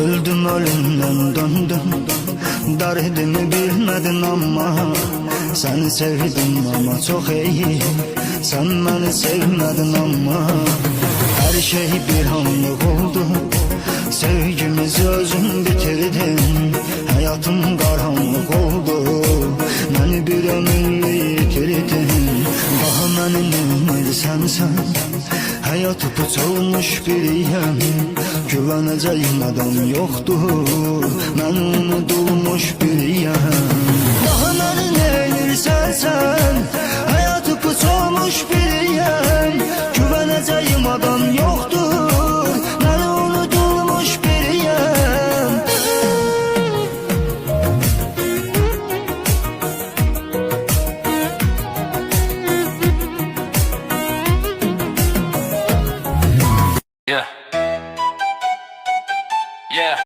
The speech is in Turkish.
Öldüm ölümden döndüm, derdimi bilmedin ama seni sevdim ama çok iyi. Sen beni sevmedin ama her şey bir anlık oldu. Sevgimizi özün bitirdin, hayatım karanlık oldu. Beni bir ömürlü yitirdin, daha benim ümid sensen. Hayatı puçulmuş biriyim, güveneceğim adam yoktur. Ben unutulmuş biriyim. Daha beni neyirsen sen, hayatı puçulmuş biriyim, güveneceğim adam yoktur. Ben unutulmuş biriyim. Yeah. Yeah.